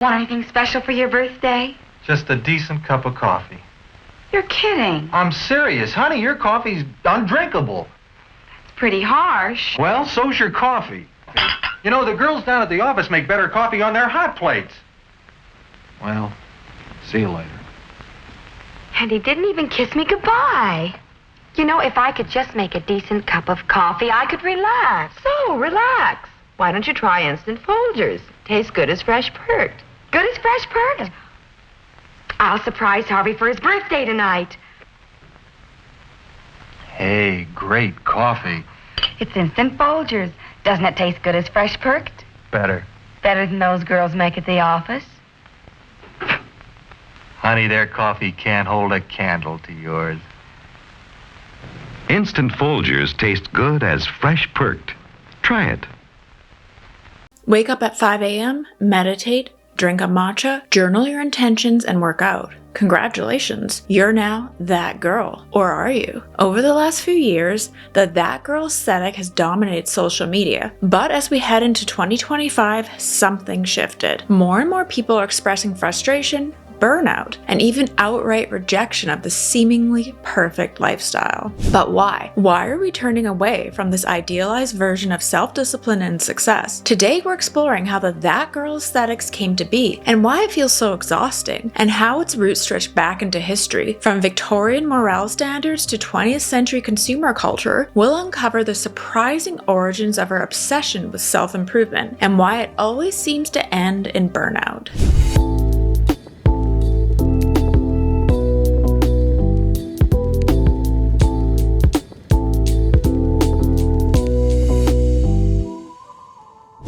Want anything special for your birthday? Just a decent cup of coffee. You're kidding. I'm serious. Honey, your coffee's undrinkable. It's pretty harsh. Well, so's your coffee. You know, the girls down at the office make better coffee on their hot plates. Well, see you later. And he didn't even kiss me goodbye. You know, if I could just make a decent cup of coffee, I could relax. So, relax. Why don't you try instant Folgers? Tastes good as fresh perked. Good as fresh perked. I'll surprise Harvey for his birthday tonight. Hey, great coffee. It's instant Folgers. Doesn't it taste good as fresh perked? Better. Better than those girls make at the office? Honey, their coffee can't hold a candle to yours. Instant Folgers taste good as fresh perked. Try it. Wake up at 5 a.m., meditate, drink a matcha, journal your intentions, and work out. Congratulations, you're now that girl. Or are you? Over the last few years, the that girl aesthetic has dominated social media. But as we head into 2025, something shifted. More and more people are expressing frustration, burnout, and even outright rejection of the seemingly perfect lifestyle. But why? Why are we turning away from this idealized version of self-discipline and success? Today we're exploring how the that girl aesthetics came to be, and why it feels so exhausting, and how its roots stretch back into history. From Victorian morale standards to 20th century consumer culture, we'll uncover the surprising origins of our obsession with self-improvement, and why it always seems to end in burnout.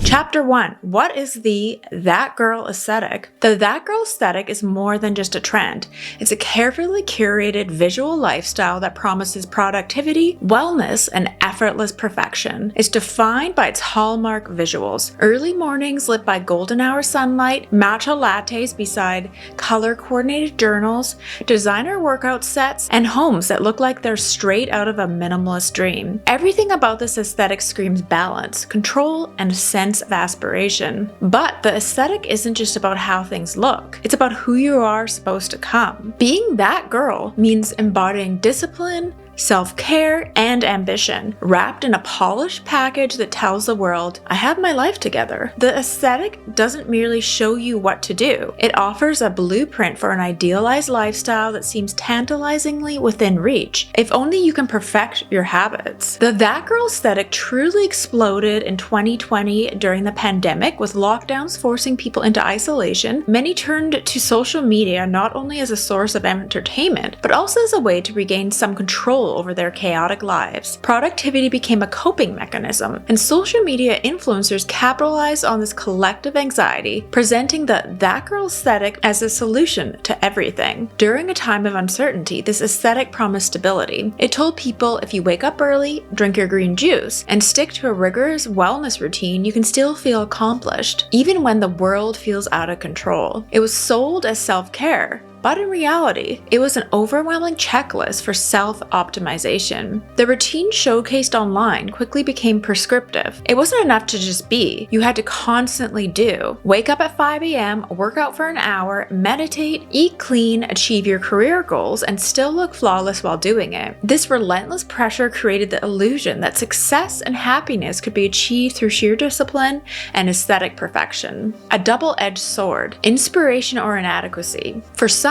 Chapter 1. What is the that girl aesthetic? The that girl aesthetic is more than just a trend. It's a carefully curated visual lifestyle that promises productivity, wellness, and effortless perfection. It's defined by its hallmark visuals. Early mornings lit by golden hour sunlight, matcha lattes beside color-coordinated journals, designer workout sets, and homes that look like they're straight out of a minimalist dream. Everything about this aesthetic screams balance, control, and a sense of aspiration. But the aesthetic isn't just about how things look, it's about who you are supposed to come. Being that girl means embodying discipline, self-care, and ambition, wrapped in a polished package that tells the world, I have my life together. The aesthetic doesn't merely show you what to do, it offers a blueprint for an idealized lifestyle that seems tantalizingly within reach, if only you can perfect your habits. The that girl aesthetic truly exploded in 2020 during the pandemic, with lockdowns forcing people into isolation. Many turned to social media not only as a source of entertainment, but also as a way to regain some control over their chaotic lives. Productivity became a coping mechanism, and social media influencers capitalized on this collective anxiety, presenting the that girl aesthetic as a solution to everything. During a time of uncertainty, this aesthetic promised stability. It told people if you wake up early, drink your green juice, and stick to a rigorous wellness routine, you can still feel accomplished, even when the world feels out of control. It was sold as self-care, but in reality, it was an overwhelming checklist for self-optimization. The routine showcased online quickly became prescriptive. It wasn't enough to just be, you had to constantly do. Wake up at 5 a.m., work out for an hour, meditate, eat clean, achieve your career goals, and still look flawless while doing it. This relentless pressure created the illusion that success and happiness could be achieved through sheer discipline and aesthetic perfection. A double-edged sword, inspiration or inadequacy. For some,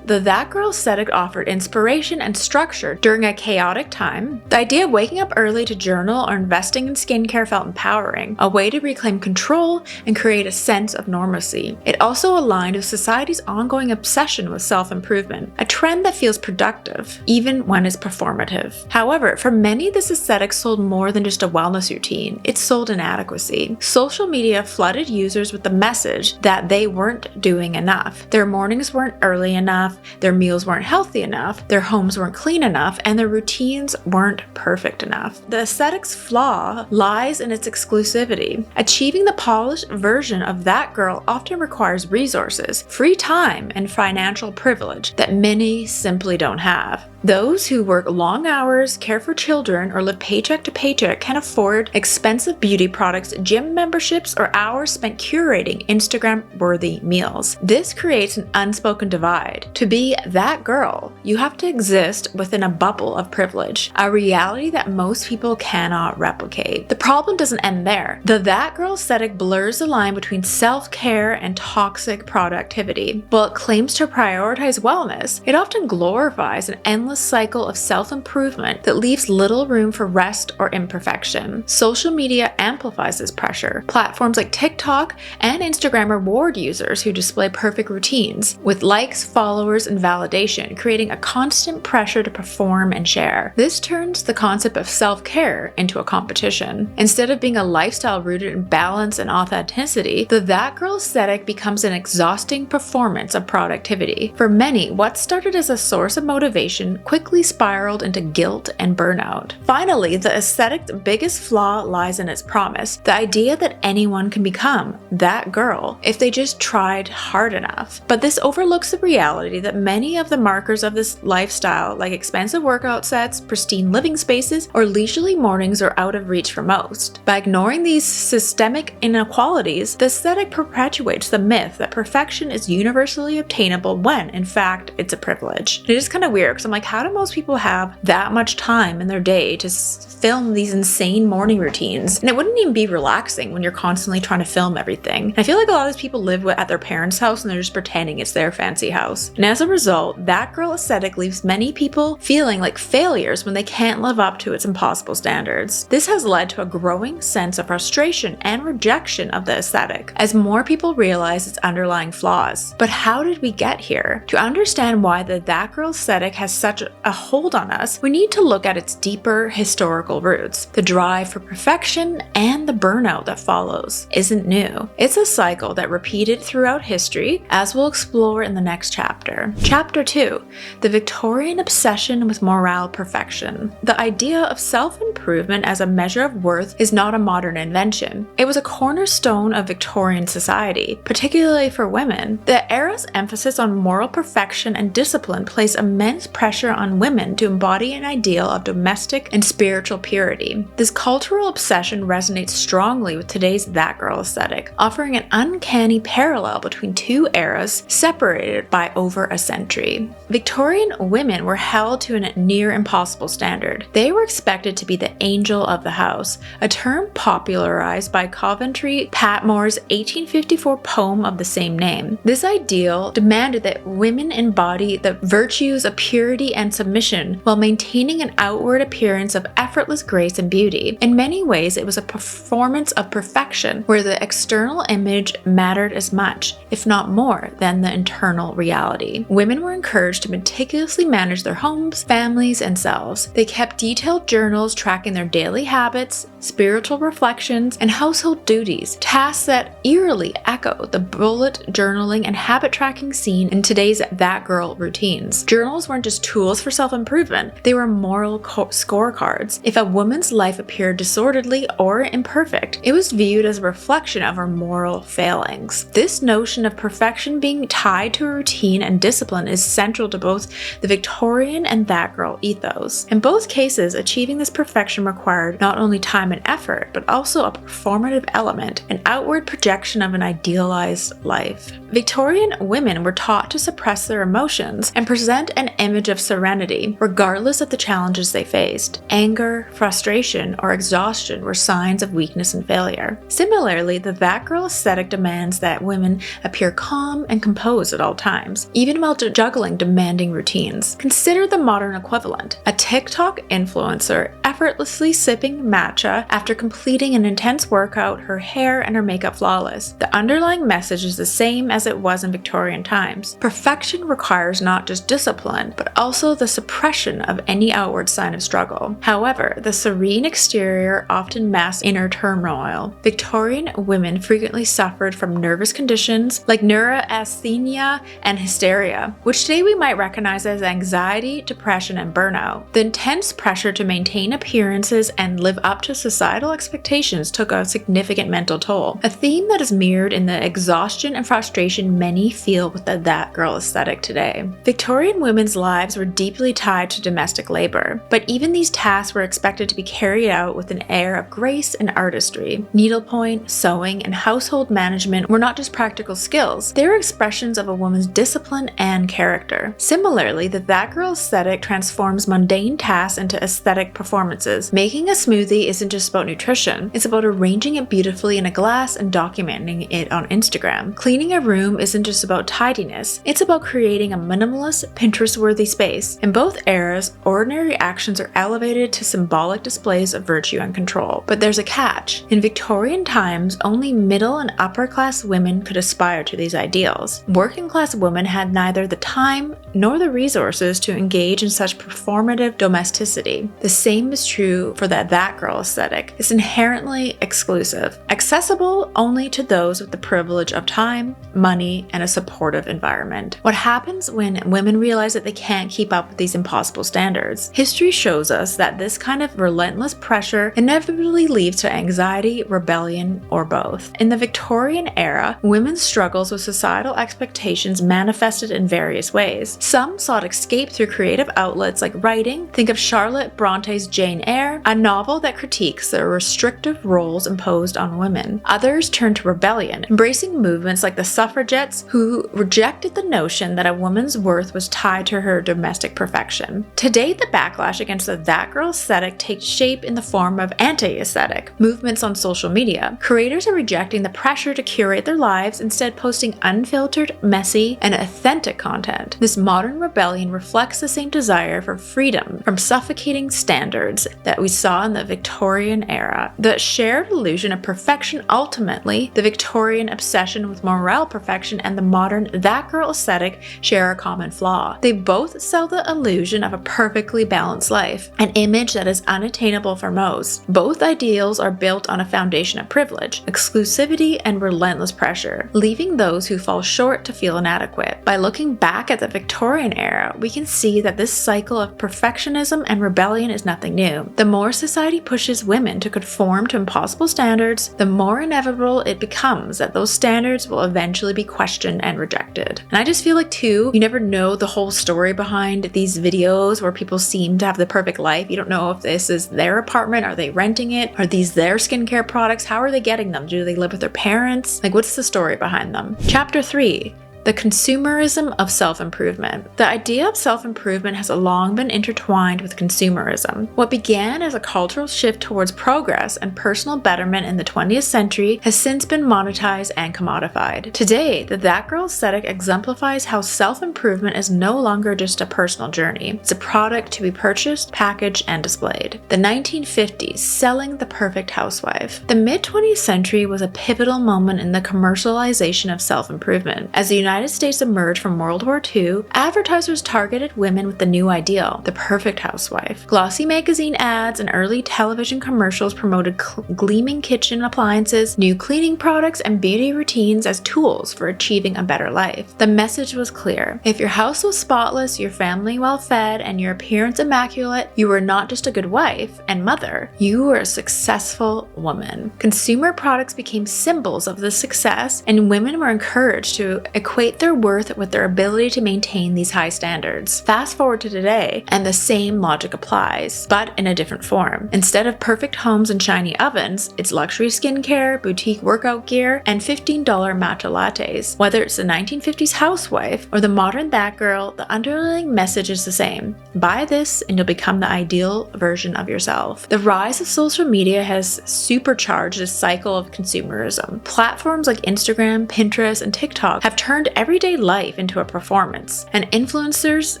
the that girl aesthetic offered inspiration and structure during a chaotic time. The idea of waking up early to journal or investing in skincare felt empowering, a way to reclaim control and create a sense of normalcy. It also aligned with society's ongoing obsession with self-improvement, a trend that feels productive, even when it's performative. However, for many, this aesthetic sold more than just a wellness routine. It sold inadequacy. Social media flooded users with the message that they weren't doing enough. Their mornings weren't early early enough, their meals weren't healthy enough, their homes weren't clean enough, and their routines weren't perfect enough. The aesthetic's flaw lies in its exclusivity. Achieving the polished version of that girl often requires resources, free time, and financial privilege that many simply don't have. Those who work long hours, care for children, or live paycheck to paycheck can afford expensive beauty products, gym memberships, or hours spent curating Instagram-worthy meals. This creates an unspoken divide. To be that girl, you have to exist within a bubble of privilege, a reality that most people cannot replicate. The problem doesn't end there. The that girl aesthetic blurs the line between self-care and toxic productivity. While it claims to prioritize wellness, it often glorifies an endless cycle of self-improvement that leaves little room for rest or imperfection. Social media amplifies this pressure. Platforms like TikTok and Instagram reward users who display perfect routines, with likes, followers, and validation, creating a constant pressure to perform and share. This turns the concept of self-care into a competition. Instead of being a lifestyle rooted in balance and authenticity, the that girl aesthetic becomes an exhausting performance of productivity. For many, what started as a source of motivation quickly spiraled into guilt and burnout. Finally, the aesthetic's biggest flaw lies in its promise, the idea that anyone can become that girl if they just tried hard enough. But this overlooks the reality that many of the markers of this lifestyle, like expensive workout sets, pristine living spaces, or leisurely mornings, are out of reach for most. By ignoring these systemic inequalities, the aesthetic perpetuates the myth that perfection is universally obtainable when, in fact, it's a privilege. It is kind of weird because I'm like, how do most people have that much time in their day to film these insane morning routines? And it wouldn't even be relaxing when you're constantly trying to film everything. And I feel like a lot of these people live at their parents' house and they're just pretending it's their fancy house. And as a result, that girl aesthetic leaves many people feeling like failures when they can't live up to its impossible standards. This has led to a growing sense of frustration and rejection of the aesthetic as more people realize its underlying flaws. But how did we get here? To understand why the that girl aesthetic has such a hold on us, we need to look at its deeper historical roots. The drive for perfection and the burnout that follows isn't new. It's a cycle that repeated throughout history, as we'll explore in the next chapter. Chapter 2, the Victorian obsession with moral perfection. The idea of self-improvement as a measure of worth is not a modern invention. It was a cornerstone of Victorian society, particularly for women. The era's emphasis on moral perfection and discipline placed immense pressure on women to embody an ideal of domestic and spiritual purity. This cultural obsession resonates strongly with today's that girl aesthetic, offering an uncanny parallel between two eras separated by over a century. Victorian women were held to a near impossible standard. They were expected to be the angel of the house, a term popularized by Coventry Patmore's 1854 poem of the same name. This ideal demanded that women embody the virtues of purity and submission while maintaining an outward appearance of effortless grace and beauty. In many ways, it was a performance of perfection where the external image mattered as much, if not more, than the internal reality. Women were encouraged to meticulously manage their homes, families, and selves. They kept detailed journals tracking their daily habits, spiritual reflections, and household duties, tasks that eerily echo the bullet journaling and habit tracking seen in today's that girl routines. Journals weren't just tools for self-improvement, they were moral scorecards. If a woman's life appeared disorderly or imperfect, it was viewed as a reflection of her moral failings. This notion of perfection being tied to a routine and discipline is central to both the Victorian and that girl ethos. In both cases, achieving this perfection required not only time and effort, but also a performative element, an outward projection of an idealized life. Victorian women were taught to suppress their emotions and present an image of serenity, regardless of the challenges they faced. Anger, frustration, or exhaustion were signs of weakness and failure. Similarly, the that girl aesthetic demands that women appear calm and composed at all times, even while juggling demanding routines. Consider the modern equivalent. A TikTok influencer effortlessly sipping matcha after completing an intense workout, her hair and her makeup flawless. The underlying message is the same as it was in Victorian times. Perfection requires not just discipline, but also the suppression of any outward sign of struggle. However, the serene exterior often masks inner turmoil. Victorian women frequently suffered from nervous conditions like neurasthenia and and hysteria, which today we might recognize as anxiety, depression, and burnout. The intense pressure to maintain appearances and live up to societal expectations took a significant mental toll, a theme that is mirrored in the exhaustion and frustration many feel with the that girl aesthetic today. Victorian women's lives were deeply tied to domestic labor, but even these tasks were expected to be carried out with an air of grace and artistry. Needlepoint, sewing, and household management were not just practical skills, they were expressions of a woman's discipline and character. Similarly, the that girl aesthetic transforms mundane tasks into aesthetic performances. Making a smoothie isn't just about nutrition, it's about arranging it beautifully in a glass and documenting it on Instagram. Cleaning a room isn't just about tidiness, it's about creating a minimalist, Pinterest-worthy space. In both eras, ordinary actions are elevated to symbolic displays of virtue and control. But there's a catch. In Victorian times, only middle and upper class women could aspire to these ideals. Working class women had neither the time nor the resources to engage in such performative domesticity. The same is true for the that girl aesthetic. It's inherently exclusive, accessible only to those with the privilege of time, money, and a supportive environment. What happens when women realize that they can't keep up with these impossible standards? History shows us that this kind of relentless pressure inevitably leads to anxiety, rebellion, or both. In the Victorian era, women's struggles with societal expectations manifested in various ways. Some sought escape through creative outlets like writing. Think of Charlotte Bronte's Jane Eyre, a novel that critiques the restrictive roles imposed on women. Others turned to rebellion, embracing movements like the suffragettes who rejected the notion that a woman's worth was tied to her domestic perfection. Today, the backlash against the that girl aesthetic takes shape in the form of anti-aesthetic movements on social media. Creators are rejecting the pressure to curate their lives, instead posting unfiltered, messy, and authentic content. This modern rebellion reflects the same desire for freedom from suffocating standards that we saw in the Victorian era. The shared illusion of perfection, ultimately, the Victorian obsession with moral perfection and the modern that girl aesthetic share a common flaw. They both sell the illusion of a perfectly balanced life, an image that is unattainable for most. Both ideals are built on a foundation of privilege, exclusivity, and relentless pressure, leaving those who fall short to feel inadequate. By looking back at the Victorian era, we can see that this cycle of perfectionism and rebellion is nothing new. The more society pushes women to conform to impossible standards, the more inevitable it becomes that those standards will eventually be questioned and rejected. And I just feel like too, you never know the whole story behind these videos where people seem to have the perfect life. You don't know if this is their apartment, are they renting it, are these their skincare products, how are they getting them, do they live with their parents, like what's the story behind them? Chapter 3. The consumerism of self-improvement. The idea of self-improvement has long been intertwined with consumerism. What began as a cultural shift towards progress and personal betterment in the 20th century has since been monetized and commodified. Today, the that girl aesthetic exemplifies how self-improvement is no longer just a personal journey. It's a product to be purchased, packaged, and displayed. The 1950s, selling the perfect housewife. The mid-20th century was a pivotal moment in the commercialization of self-improvement. As the United States emerged from World War II, advertisers targeted women with the new ideal, the perfect housewife. Glossy magazine ads and early television commercials promoted gleaming kitchen appliances, new cleaning products, and beauty routines as tools for achieving a better life. The message was clear. If your house was spotless, your family well-fed, and your appearance immaculate, you were not just a good wife and mother, you were a successful woman. Consumer products became symbols of this success, and women were encouraged to equate their worth with their ability to maintain these high standards. Fast forward to today, and the same logic applies, but in a different form. Instead of perfect homes and shiny ovens, it's luxury skincare, boutique workout gear, and $15 matcha lattes. Whether it's the 1950s housewife or the modern that girl, the underlying message is the same. Buy this and you'll become the ideal version of yourself. The rise of social media has supercharged this cycle of consumerism. Platforms like Instagram, Pinterest, and TikTok have turned everyday life into a performance, and influencers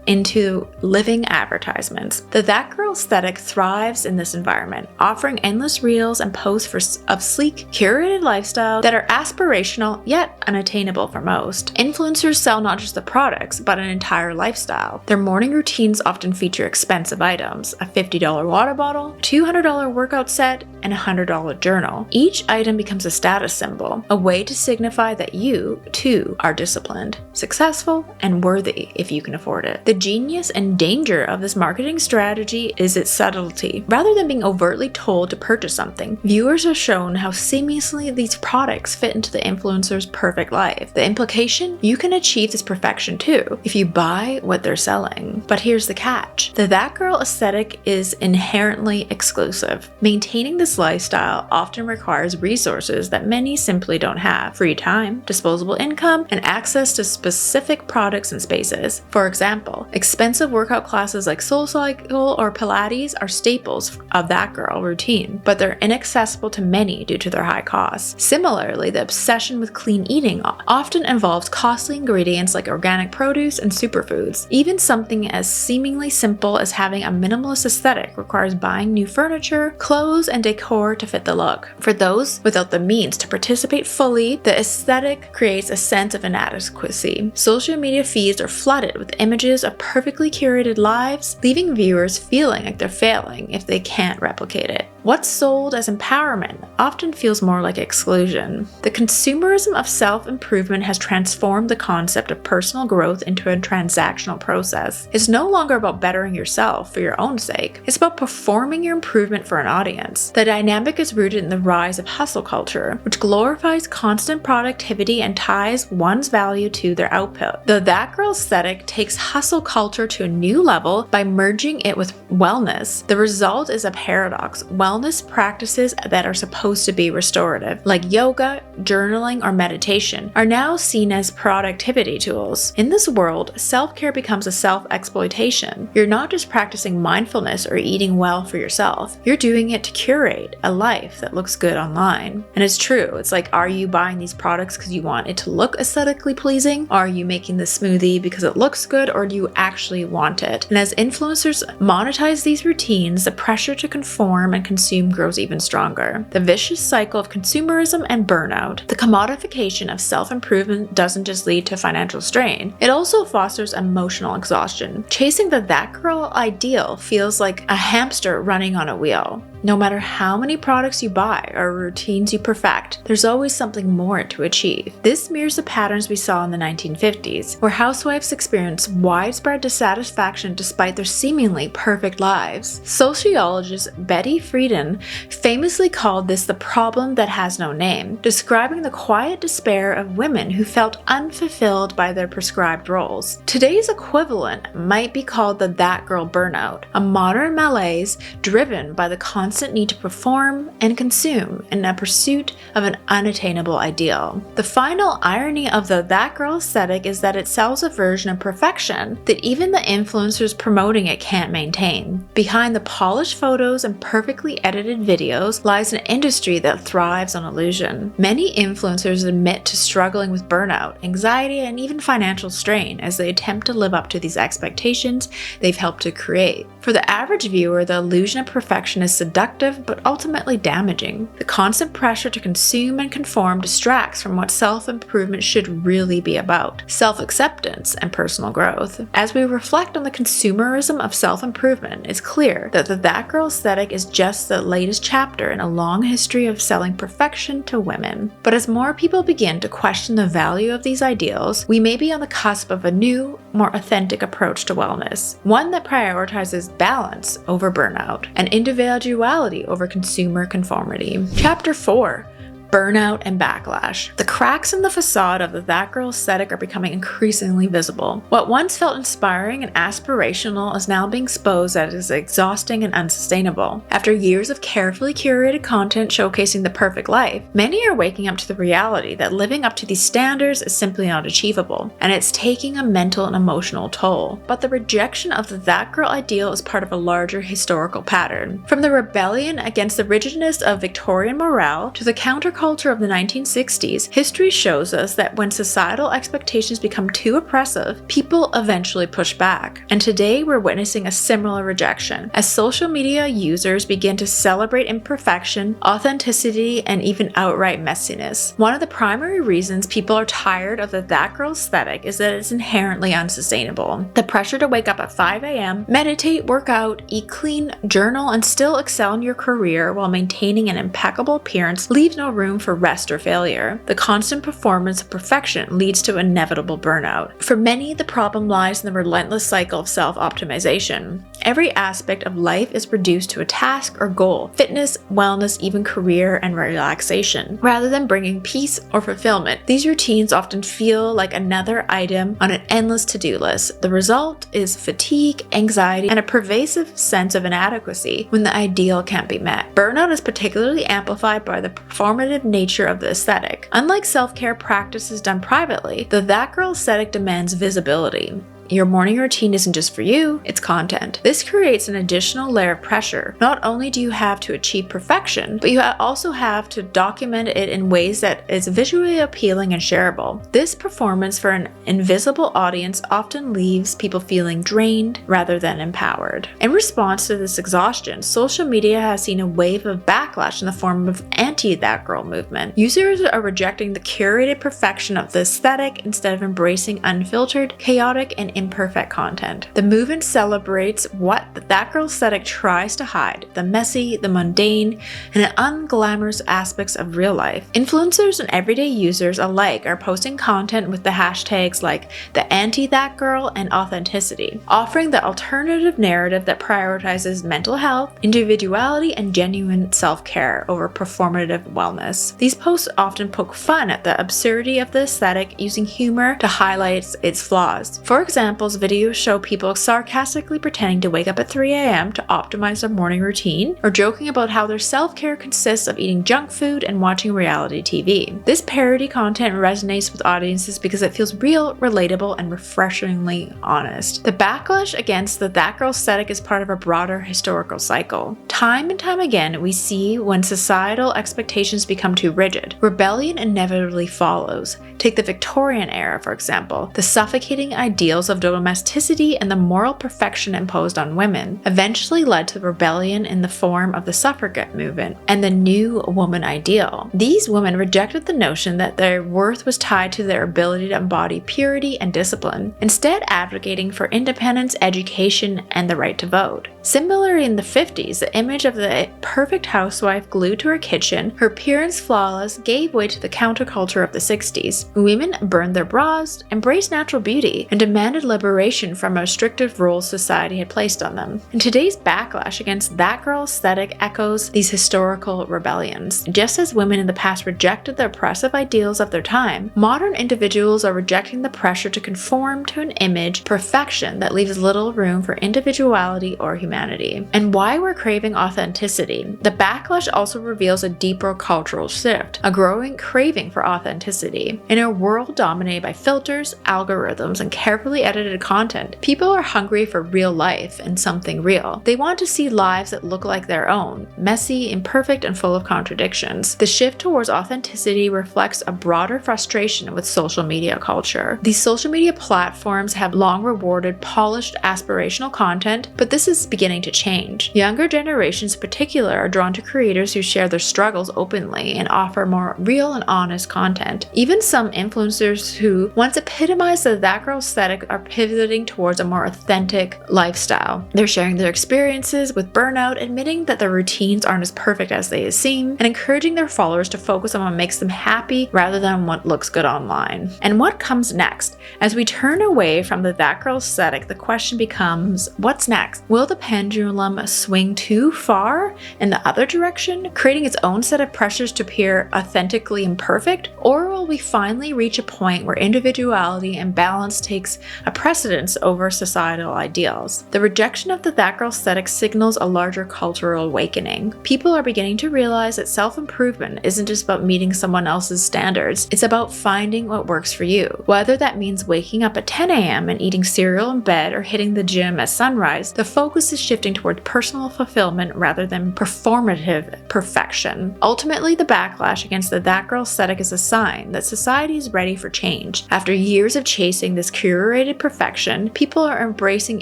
into living advertisements. The that girl aesthetic thrives in this environment, offering endless reels and posts of sleek, curated lifestyle that are aspirational yet unattainable for most. Influencers sell not just the products, but an entire lifestyle. Their morning routines often feature expensive items, a $50 water bottle, $200 workout set, and a $100 journal. Each item becomes a status symbol, a way to signify that you, too, are disciplined disciplined, successful, and worthy if you can afford it. The genius and danger of this marketing strategy is its subtlety. Rather than being overtly told to purchase something, viewers are shown how seamlessly these products fit into the influencer's perfect life. The implication? You can achieve this perfection too if you buy what they're selling. But here's the catch. The that girl aesthetic is inherently exclusive. Maintaining this lifestyle often requires resources that many simply don't have: free time, disposable income, and access to specific products and spaces. For example, expensive workout classes like SoulCycle or Pilates are staples of that girl routine, but they're inaccessible to many due to their high costs. Similarly, the obsession with clean eating often involves costly ingredients like organic produce and superfoods. Even something as seemingly simple as having a minimalist aesthetic requires buying new furniture, clothes, and decor to fit the look. For those without the means to participate fully, the aesthetic creates a sense of inadequacy. Social media feeds are flooded with images of perfectly curated lives, leaving viewers feeling like they're failing if they can't replicate it. What's sold as empowerment often feels more like exclusion. The consumerism of self-improvement has transformed the concept of personal growth into a transactional process. It's no longer about bettering yourself for your own sake. It's about performing your improvement for an audience. The dynamic is rooted in the rise of hustle culture, which glorifies constant productivity and ties one's value to their output. The that girl aesthetic takes hustle culture to a new level by merging it with wellness. The result is a paradox. Wellness practices that are supposed to be restorative, like yoga, journaling, or meditation, are now seen as productivity tools. In this world, self-care becomes a self-exploitation. You're not just practicing mindfulness or eating well for yourself. You're doing it to curate a life that looks good online. And it's true. It's like, are you buying these products because you want it to look aesthetically pleasing? Are you making the smoothie because it looks good, or do you actually want it? And as influencers monetize these routines, the pressure to conform and consume grows even stronger. The vicious cycle of consumerism and burnout. The commodification of self-improvement doesn't just lead to financial strain, it also fosters emotional exhaustion. Chasing the that girl ideal feels like a hamster running on a wheel. No matter how many products you buy or routines you perfect, there's always something more to achieve. This mirrors the patterns we saw in the 1950s, where housewives experienced widespread dissatisfaction despite their seemingly perfect lives. Sociologist Betty Friedan famously called this the problem that has no name, describing the quiet despair of women who felt unfulfilled by their prescribed roles. Today's equivalent might be called the that girl burnout, a modern malaise driven by the constant need to perform and consume in a pursuit of an unattainable ideal. The final irony of the that girl aesthetic is that it sells a version of perfection that even the influencers promoting it can't maintain. Behind the polished photos and perfectly edited videos lies an industry that thrives on illusion. Many influencers admit to struggling with burnout, anxiety, and even financial strain as they attempt to live up to these expectations they've helped to create. For the average viewer, the illusion of perfection is seductive but ultimately damaging. The constant pressure to consume and conform distracts from what self-improvement should really be about: self-acceptance and personal growth. As we reflect on the consumerism of self-improvement, it's clear that the that girl aesthetic is just the latest chapter in a long history of selling perfection to women. But as more people begin to question the value of these ideals, we may be on the cusp of a new, more authentic approach to wellness, one that prioritizes balance over burnout and individuality over consumer conformity. Chapter 4. Burnout and backlash. The cracks in the facade of the that girl aesthetic are becoming increasingly visible. What once felt inspiring and aspirational is now being exposed as exhausting and unsustainable. After years of carefully curated content showcasing the perfect life, many are waking up to the reality that living up to these standards is simply not achievable, and it's taking a mental and emotional toll. But the rejection of the that girl ideal is part of a larger historical pattern. From the rebellion against the rigidness of Victorian morale to the counterculture of the 1960s, history shows us that when societal expectations become too oppressive, people eventually push back. And today we're witnessing a similar rejection as social media users begin to celebrate imperfection, authenticity, and even outright messiness. One of the primary reasons people are tired of the that girl aesthetic is that it's inherently unsustainable. The pressure to wake up at 5 a.m., meditate, work out, eat clean, journal, and still excel in your career while maintaining an impeccable appearance leaves no room room for rest or failure. The constant performance of perfection leads to inevitable burnout. For many, the problem lies in the relentless cycle of self-optimization. Every aspect of life is reduced to a task or goal: fitness, wellness, even career and relaxation. Rather than bringing peace or fulfillment, these routines often feel like another item on an endless to-do list. The result is fatigue, anxiety, and a pervasive sense of inadequacy when the ideal can't be met. Burnout is particularly amplified by the performative nature of the aesthetic. Unlike self-care practices done privately, the that girl aesthetic demands visibility. Your morning routine isn't just for you, it's content. This creates an additional layer of pressure. Not only do you have to achieve perfection, but you also have to document it in ways that is visually appealing and shareable. This performance for an invisible audience often leaves people feeling drained rather than empowered. In response to this exhaustion, social media has seen a wave of backlash in the form of anti-that girl movement. Users are rejecting the curated perfection of the aesthetic instead of embracing unfiltered, chaotic, and imperfect content. The movement celebrates what the that girl aesthetic tries to hide: the messy, the mundane, and unglamorous aspects of real life. Influencers and everyday users alike are posting content with the hashtags like the anti-that girl and authenticity, offering the alternative narrative that prioritizes mental health, individuality, and genuine self-care over performative wellness. These posts often poke fun at the absurdity of the aesthetic, using humor to highlight its flaws. For example, videos show people sarcastically pretending to wake up at 3 a.m. to optimize their morning routine, or joking about how their self-care consists of eating junk food and watching reality TV. This parody content resonates with audiences because it feels real, relatable, and refreshingly honest. The backlash against the that girl aesthetic is part of a broader historical cycle. Time and time again, we see when societal expectations become too rigid, rebellion inevitably follows. Take the Victorian era, for example. The suffocating ideals of domesticity and the moral perfection imposed on women eventually led to rebellion in the form of the suffragette movement and the new woman ideal. These women rejected the notion that their worth was tied to their ability to embody purity and discipline, instead advocating for independence, education, and the right to vote. Similarly, in the 50s, the image of the perfect housewife glued to her kitchen, her appearance flawless, gave way to the counterculture of the 60s. Women burned their bras, embraced natural beauty, and demanded liberation from restrictive rules society had placed on them. And today's backlash against that girl aesthetic echoes these historical rebellions. Just as women in the past rejected the oppressive ideals of their time, modern individuals are rejecting the pressure to conform to an image perfection that leaves little room for individuality or humanity. And why we're craving authenticity. The backlash also reveals a deeper cultural shift, a growing craving for authenticity. In a world dominated by filters, algorithms, and carefully edited content, people are hungry for real life and something real. They want to see lives that look like their own, messy, imperfect, and full of contradictions. The shift towards authenticity reflects a broader frustration with social media culture. These social media platforms have long rewarded polished, aspirational content, but this is beginning to change. Younger generations in particular are drawn to creators who share their struggles openly and offer more real and honest content. Even some influencers who once epitomized the that girl aesthetic are pivoting towards a more authentic lifestyle. They're sharing their experiences with burnout, admitting that their routines aren't as perfect as they seem, and encouraging their followers to focus on what makes them happy rather than what looks good online. And what comes next? As we turn away from the that girl aesthetic, the question becomes, what's next? Will the pendulum swing too far in the other direction, creating its own set of pressures to appear authentically imperfect? Or will we finally reach a point where individuality and balance takes a precedence over societal ideals? The rejection of the that girl aesthetic signals a larger cultural awakening. People are beginning to realize that self-improvement isn't just about meeting someone else's standards, it's about finding what works for you. Whether that means waking up at 10 a.m. and eating cereal in bed or hitting the gym at sunrise, the focus is shifting toward personal fulfillment rather than performative perfection. Ultimately, the backlash against the that girl aesthetic is a sign that society is ready for change. After years of chasing this curated perfection, people are embracing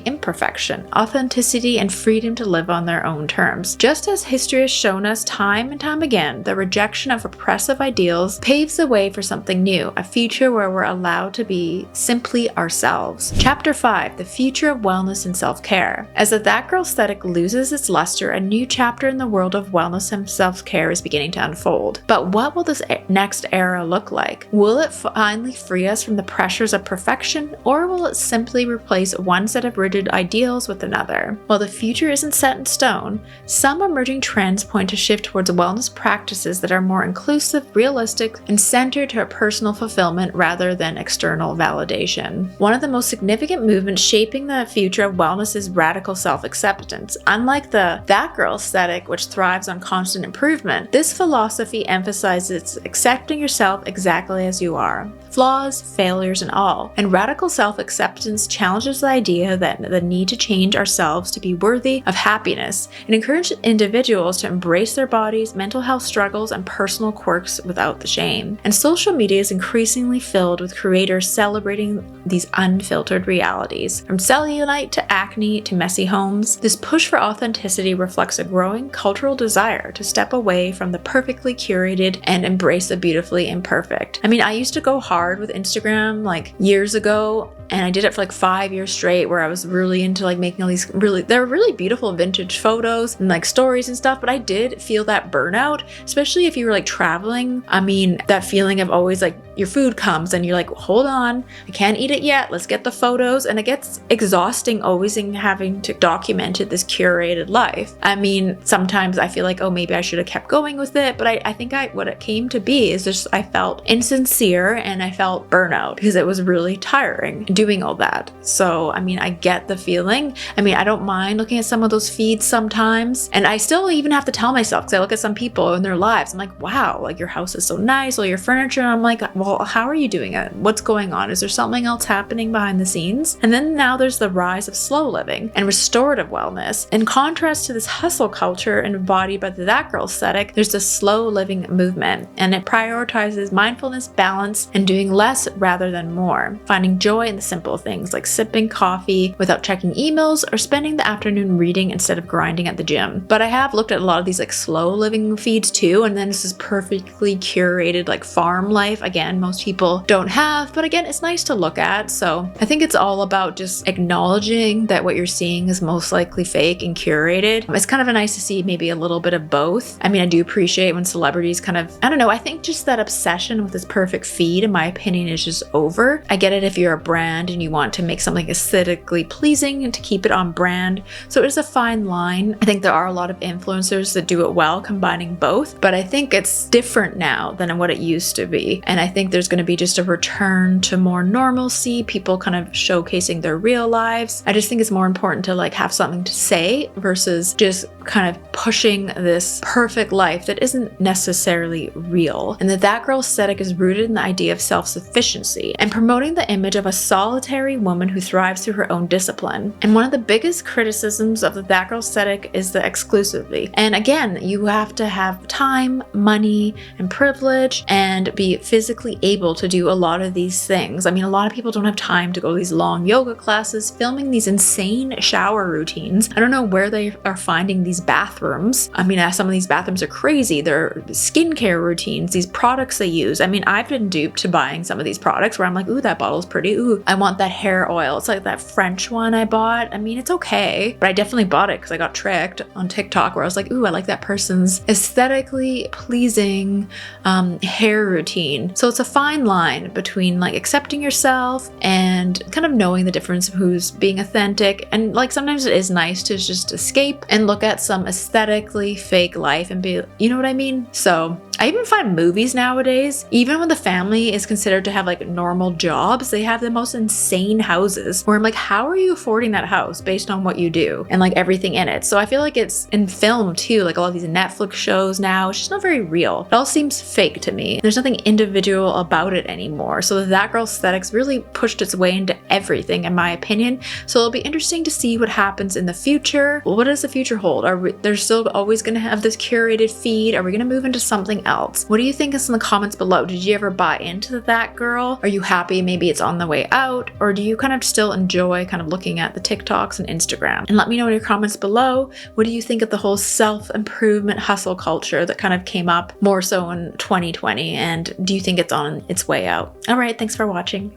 imperfection, authenticity, and freedom to live on their own terms. Just as history has shown us time and time again, the rejection of oppressive ideals paves the way for something new, a future where we're allowed to be simply ourselves. Chapter 5, the future of wellness and self-care. As the That Girl aesthetic loses its luster, a new chapter in the world of wellness and self-care is beginning to unfold. But what will this next era look like? Will it finally free us from the pressures of perfection, or will it simply replace one set of rigid ideals with another? While the future isn't set in stone, some emerging trends point to shift towards wellness practices that are more inclusive, realistic, and centered to our personal fulfillment rather than external validation. One of the most significant movements shaping the future of wellness is radical self-acceptance. Unlike the That Girl aesthetic, which thrives on constant improvement, this philosophy emphasizes accepting yourself exactly as you are, flaws, failures, and all. And radical self-acceptance challenges the idea that the need to change ourselves to be worthy of happiness, and encourages individuals to embrace their bodies, mental health struggles, and personal quirks without the shame. And social media is increasingly filled with creators celebrating these unfiltered realities. From cellulite to acne to messy homes, this push for authenticity reflects a growing cultural desire to step away from the perfectly curated and embrace the beautifully imperfect. I mean, I used to go hard with Instagram like years ago, and I did it for like 5 years straight, where I was really into like making all these they're really beautiful vintage photos and like stories and stuff. But I did feel that burnout, especially if you were like traveling. I mean, that feeling of always like your food comes and you're like, hold on, I can't eat it yet, let's get the photos. And it gets exhausting always in having to document this curated life. I mean, sometimes I feel like, oh, maybe I should have kept going with it, but I think what it came to be is just I felt insincere and I felt burnout because it was really tiring doing all that. So I mean, I get the feeling. I mean, I don't mind looking at some of those feeds sometimes, and I still even have to tell myself, because I look at some people in their lives, I'm like, wow, like your house is so nice, all your furniture, and I'm like, well, how are you doing it? What's going on? Is there something else happening behind the scenes? And then now there's the rise of slow living and restorative wellness. In contrast to this hustle culture embodied by the That Girl aesthetic, there's the slow living movement, and it prioritizes mindfulness, balance, and doing less rather than more, finding joy in the simple things like sipping coffee without checking emails or spending the afternoon reading instead of grinding at the gym. But I have looked at a lot of these like slow living feeds too, and then this is perfectly curated like farm life. Again, most people don't have, but again, it's nice to look at. So I think it's all about just acknowledging that what you're seeing is most likely fake and curated. It's kind of nice to see maybe a little bit of both. I mean, I do appreciate when celebrities kind of, I don't know, I think just that obsession with this perfect feed, in my opinion, is just over. I get it if you're a brand and you want to make something aesthetically pleasing and to keep it on brand. So it's a fine line. I think there are a lot of influencers that do it well, combining both, but I think it's different now than what it used to be. And I think there's going to be just a return to more normalcy, people kind of showcasing their real lives. I just think it's more important to like have something to say versus just kind of pushing this perfect life that isn't necessarily real. And That Girl aesthetic is rooted in the idea of self-sufficiency and promoting the image of a solitary woman who thrives through her own discipline. And one of the biggest criticisms of the That Girl aesthetic is the exclusively. And again, you have to have time, money, and privilege and be physically able to do a lot of these things. I mean, a lot of people don't have time to go to these long yoga classes, filming these insane shower routines. I don't know where they are finding these bathrooms. I mean, some of these bathrooms are crazy. Their skincare routines, these products they use. I mean, I've been duped to buying some of these products where I'm like, ooh, that bottle's pretty. Ooh, I want that hair oil. It's like that French one I bought. I mean, it's okay, but I definitely bought it because I got tricked on TikTok where I was like, ooh, I like that person's aesthetically pleasing hair routine. So it's a fine line between like accepting yourself and kind of knowing the difference of who's being authentic. And like sometimes it is nice to just escape and look at some aesthetically fake life and be, you know what I mean? So I even find movies nowadays, even when the family is considered to have like normal jobs, they have the most insane houses where I'm like, how are you affording that house based on what you do and like everything in it? So I feel like it's in film too, like a lot of these Netflix shows now, it's just not very real. It all seems fake to me. There's nothing individual about it anymore. So That Girl aesthetics really pushed its way into everything, in my opinion. So it'll be interesting to see what happens in the future. Well, what does the future hold? They're still always going to have this curated feed? Are we going to move into something else. What do you think is in the comments below? Did you ever buy into that girl? Are you happy maybe it's on the way out? Or do you kind of still enjoy kind of looking at the TikToks and Instagram? And let me know in your comments below, what do you think of the whole self-improvement hustle culture that kind of came up more so in 2020? And do you think it's on its way out? All right, thanks for watching.